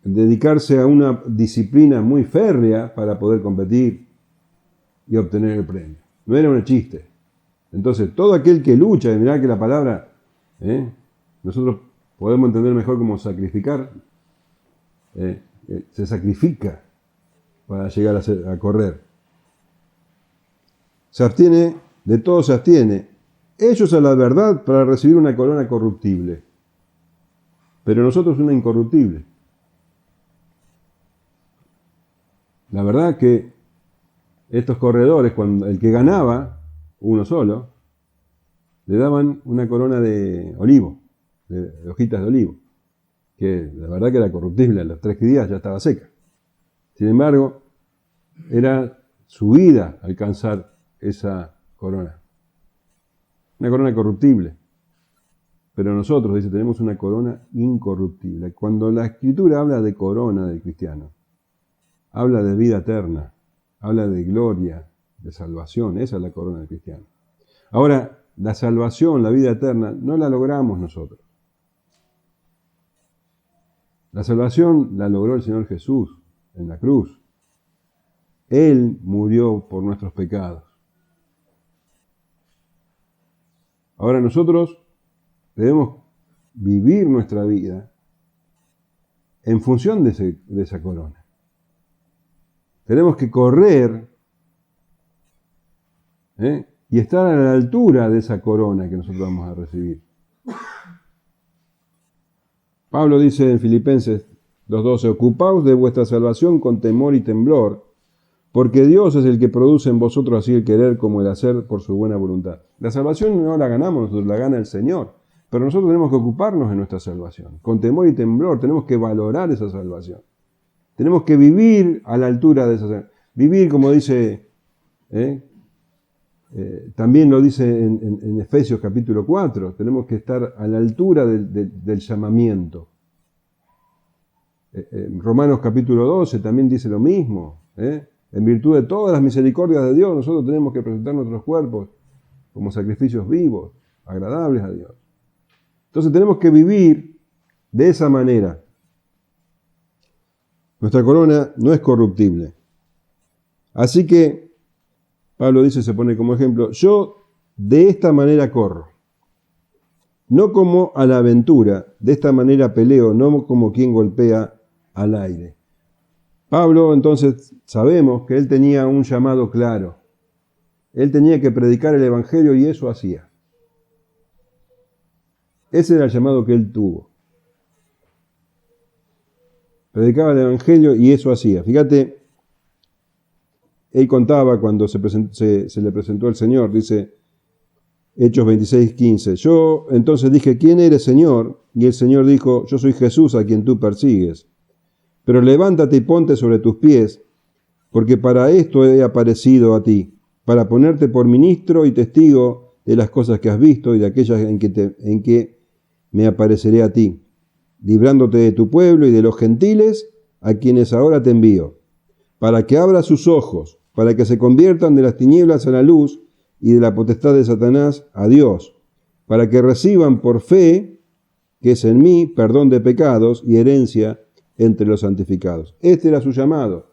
dedicarse a una disciplina muy férrea para poder competir y obtener el premio. No era un chiste. Entonces, todo aquel que lucha, y mirá que la palabra, nosotros podemos entender mejor como sacrificar, se sacrifica para llegar a correr. Se abstiene, de todo se abstiene. Ellos a la verdad para recibir una corona corruptible, pero nosotros una incorruptible. La verdad que estos corredores, cuando el que ganaba, uno solo, le daban una corona de olivo, de hojitas de olivo, que la verdad que era corruptible, a los 3 días ya estaba seca. Sin embargo, era su vida alcanzar esa corona. Una corona corruptible. Pero nosotros, dice, tenemos una corona incorruptible. Cuando la Escritura habla de corona del cristiano, habla de vida eterna, habla de gloria, de salvación. Esa es la corona del cristiano. Ahora, la salvación, la vida eterna, no la logramos nosotros. La salvación la logró el Señor Jesús en la cruz. Él murió por nuestros pecados. Ahora nosotros debemos vivir nuestra vida en función de esa corona. Tenemos que correr y estar a la altura de esa corona que nosotros vamos a recibir. Pablo dice en Filipenses 2:12, ocupaos de vuestra salvación con temor y temblor, porque Dios es el que produce en vosotros así el querer como el hacer por su buena voluntad. La salvación no la ganamos nosotros, la gana el Señor. Pero nosotros tenemos que ocuparnos de nuestra salvación. Con temor y temblor tenemos que valorar esa salvación. Tenemos que vivir a la altura de esa salvación. Vivir, como dice, también lo dice en Efesios capítulo 4, tenemos que estar a la altura del llamamiento. Romanos capítulo 12 también dice lo mismo. En virtud de todas las misericordias de Dios, nosotros tenemos que presentar nuestros cuerpos como sacrificios vivos, agradables a Dios. Entonces tenemos que vivir de esa manera. Nuestra corona no es corruptible. Así que, Pablo dice, se pone como ejemplo, yo de esta manera corro. No como a la aventura, de esta manera peleo, no como quien golpea al aire. Pablo, entonces, sabemos que él tenía un llamado claro. Él tenía que predicar el Evangelio y eso hacía. Ese era el llamado que él tuvo. Predicaba el Evangelio y eso hacía. Fíjate, él contaba cuando se le presentó el Señor, dice Hechos 26:15. Yo entonces dije, ¿quién eres, Señor? Y el Señor dijo, yo soy Jesús a quien tú persigues. Pero levántate y ponte sobre tus pies, porque para esto he aparecido a ti, para ponerte por ministro y testigo de las cosas que has visto y de aquellas en que me apareceré a ti, librándote de tu pueblo y de los gentiles a quienes ahora te envío, para que abra sus ojos, para que se conviertan de las tinieblas a la luz y de la potestad de Satanás a Dios, para que reciban por fe, que es en mí, perdón de pecados y herencia entre los santificados. Este era su llamado.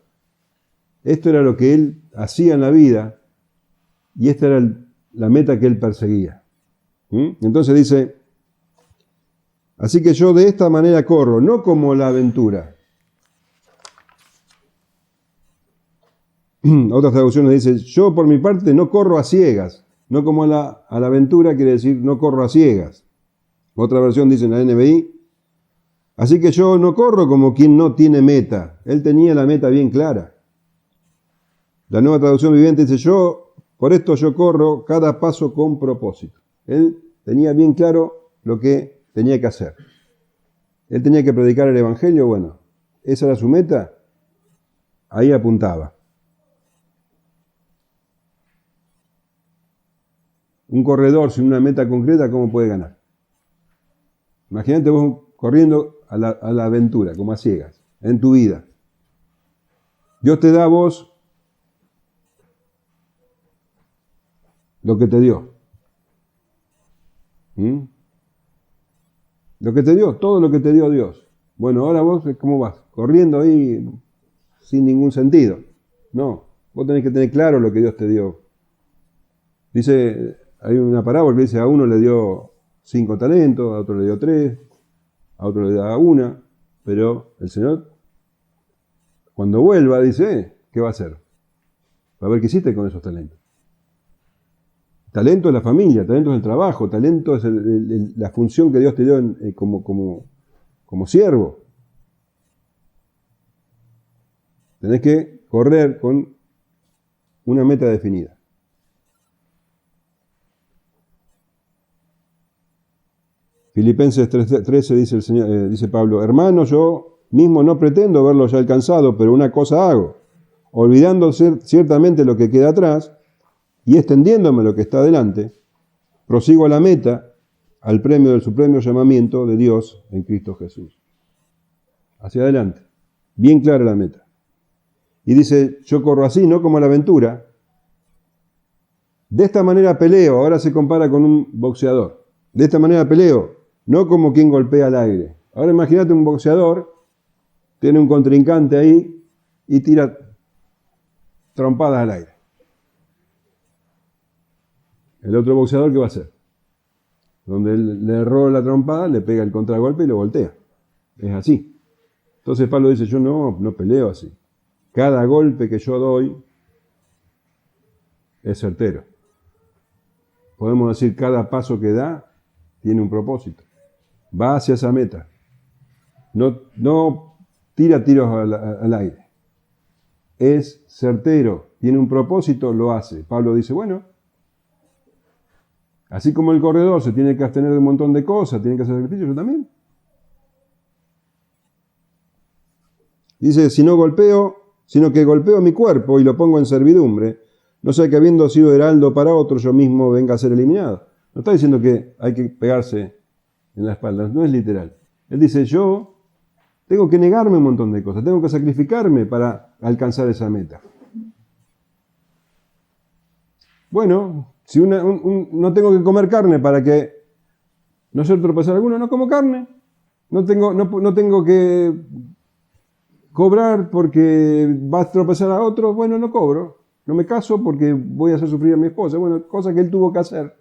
Esto era lo que él hacía en la vida y esta era la meta que él perseguía. Entonces dice, así que yo de esta manera corro, no como la aventura. Otras traducciones dicen, yo por mi parte no corro a ciegas, no como a la aventura quiere decir no corro a ciegas. Otra versión dice en la NBI, así que yo no corro como quien no tiene meta. Él tenía la meta bien clara. La Nueva Traducción Viviente dice, por esto yo corro cada paso con propósito. Él tenía bien claro lo que tenía que hacer. Él tenía que predicar el Evangelio, bueno, esa era su meta, ahí apuntaba. Un corredor sin una meta concreta, ¿cómo puede ganar? Imagínate vos corriendo a la aventura, como a ciegas, en tu vida. Dios te da a vos lo que te dio. Lo que te dio, todo lo que te dio Dios. Bueno, ahora vos, ¿cómo vas? Corriendo ahí sin ningún sentido. No, vos tenés que tener claro lo que Dios te dio. Dice, hay una parábola que dice, a uno le dio 5 talentos, a otro le dio 3, a otro le da 1, pero el Señor, cuando vuelva, dice, ¿qué va a hacer? Va a ver qué hiciste con esos talentos. Talento es la familia, talento es el trabajo, talento es la función que Dios te dio como siervo. Tenés que correr con una meta definida. Filipenses 3:13 dice Pablo, hermano, yo mismo no pretendo verlo ya alcanzado, pero una cosa hago, olvidando ciertamente lo que queda atrás y extendiéndome lo que está adelante, prosigo a la meta, al premio del supremo llamamiento de Dios en Cristo Jesús. Hacia adelante, bien clara la meta. Y dice, yo corro así, no como la aventura. De esta manera peleo, ahora se compara con un boxeador. De esta manera peleo, no como quien golpea al aire. Ahora imagínate un boxeador, tiene un contrincante ahí y tira trompadas al aire. El otro boxeador, ¿qué va a hacer? Donde él le erró la trompada, le pega el contragolpe y lo voltea. Es así. Entonces Pablo dice, yo no peleo así. Cada golpe que yo doy es certero. Podemos decir, cada paso que da tiene un propósito. Va hacia esa meta. No tira tiros al aire. Es certero, tiene un propósito, lo hace. Pablo dice, bueno, así como el corredor se tiene que abstener de un montón de cosas, tiene que hacer sacrificios, yo también. Dice, sino que golpeo mi cuerpo y lo pongo en servidumbre, no sea que habiendo sido heraldo para otro, yo mismo venga a ser eliminado. No está diciendo que hay que pegarse en la espalda, no es literal. Él dice, yo tengo que negarme un montón de cosas, tengo que sacrificarme para alcanzar esa meta. Bueno, si no tengo que comer carne para que no hacer tropezar a alguno, no como carne. No tengo que cobrar porque va a tropezar a otro, bueno, no cobro. No me caso porque voy a hacer sufrir a mi esposa. Bueno, cosa que él tuvo que hacer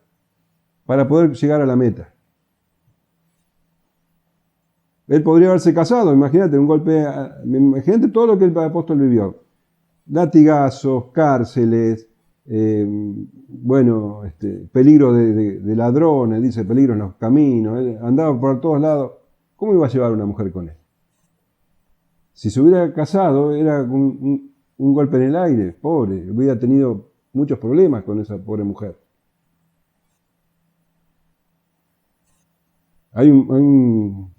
para poder llegar a la meta. Él podría haberse casado, imagínate, imagínate todo lo que el apóstol vivió. Latigazos, cárceles, peligro de ladrones, dice, peligro en los caminos. Él andaba por todos lados. ¿Cómo iba a llevar una mujer con él? Si se hubiera casado, era un golpe en el aire, pobre. Hubiera tenido muchos problemas con esa pobre mujer. Hay un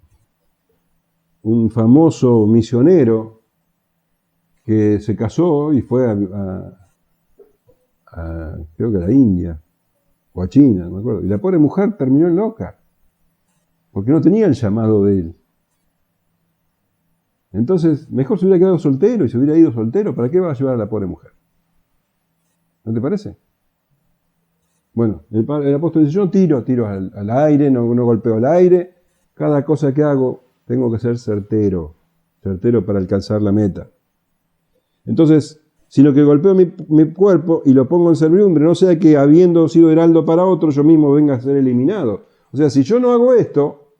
famoso misionero que se casó y fue creo que a la India o a China, no me acuerdo. Y la pobre mujer terminó en loca, porque no tenía el llamado de él. Entonces, mejor se hubiera quedado soltero y se hubiera ido soltero. ¿Para qué va a llevar a la pobre mujer? ¿No te parece? Bueno, el apóstol dice, yo tiro al aire, no golpeo al aire. Cada cosa que hago tengo que ser certero para alcanzar la meta. Entonces, si lo que golpeo mi cuerpo y lo pongo en servidumbre, no sea que habiendo sido heraldo para otro, yo mismo venga a ser eliminado. O sea, si yo no hago esto,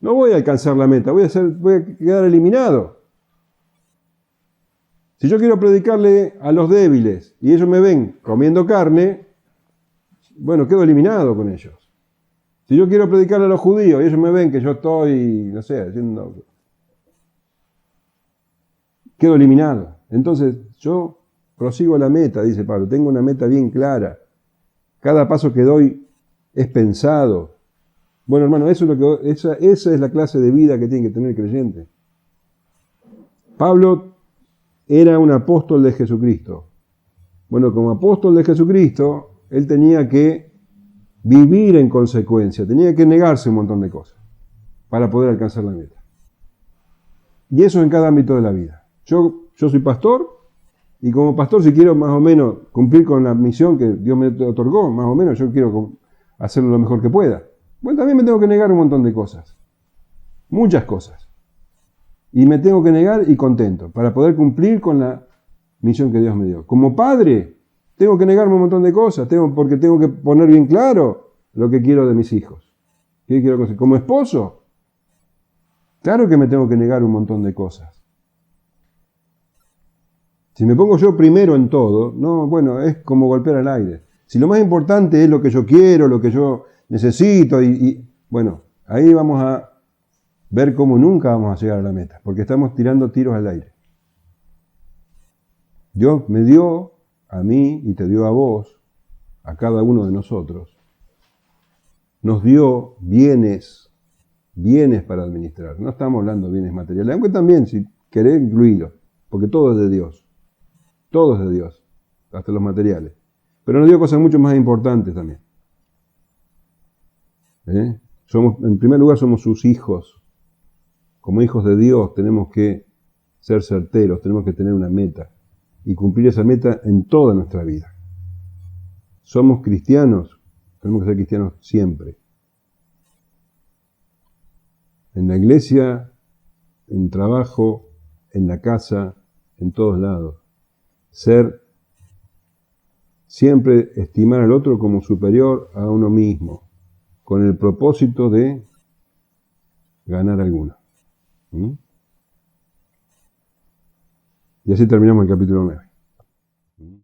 no voy a alcanzar la meta, voy a quedar eliminado. Si yo quiero predicarle a los débiles y ellos me ven comiendo carne, bueno, quedo eliminado con ellos. Si yo quiero predicarle a los judíos y ellos me ven que yo estoy, no sé, quedo eliminado. Entonces yo prosigo la meta, dice Pablo, tengo una meta bien clara. Cada paso que doy es pensado. Bueno, hermano, esa es la clase de vida que tiene que tener el creyente. Pablo era un apóstol de Jesucristo. Bueno, como apóstol de Jesucristo, él tenía que vivir en consecuencia, tenía que negarse un montón de cosas para poder alcanzar la meta. Y eso en cada ámbito de la vida. Yo soy pastor y como pastor, si quiero más o menos cumplir con la misión que Dios me otorgó, más o menos yo quiero hacerlo lo mejor que pueda. Bueno, también me tengo que negar un montón de cosas. Muchas cosas. Y me tengo que negar y contento para poder cumplir con la misión que Dios me dio. Como padre, tengo que negarme un montón de cosas, porque tengo que poner bien claro lo que quiero de mis hijos. ¿Qué quiero conseguir? Como esposo, claro que me tengo que negar un montón de cosas. Si me pongo yo primero en todo, no, bueno, es como golpear al aire. Si lo más importante es lo que yo quiero, lo que yo necesito, bueno, ahí vamos a ver cómo nunca vamos a llegar a la meta, porque estamos tirando tiros al aire. Dios me dio a mí y te dio a vos, a cada uno de nosotros, nos dio bienes para administrar. No estamos hablando de bienes materiales, aunque también, si querés, incluirlo, porque todo es de Dios. Todo es de Dios, hasta los materiales. Pero nos dio cosas mucho más importantes también. En primer lugar, somos sus hijos. Como hijos de Dios tenemos que ser certeros, tenemos que tener una meta y cumplir esa meta en toda nuestra vida. Somos cristianos, tenemos que ser cristianos siempre. En la iglesia, en trabajo, en la casa, en todos lados. Siempre estimar al otro como superior a uno mismo, con el propósito de ganar alguno. Y así terminamos el capítulo 9.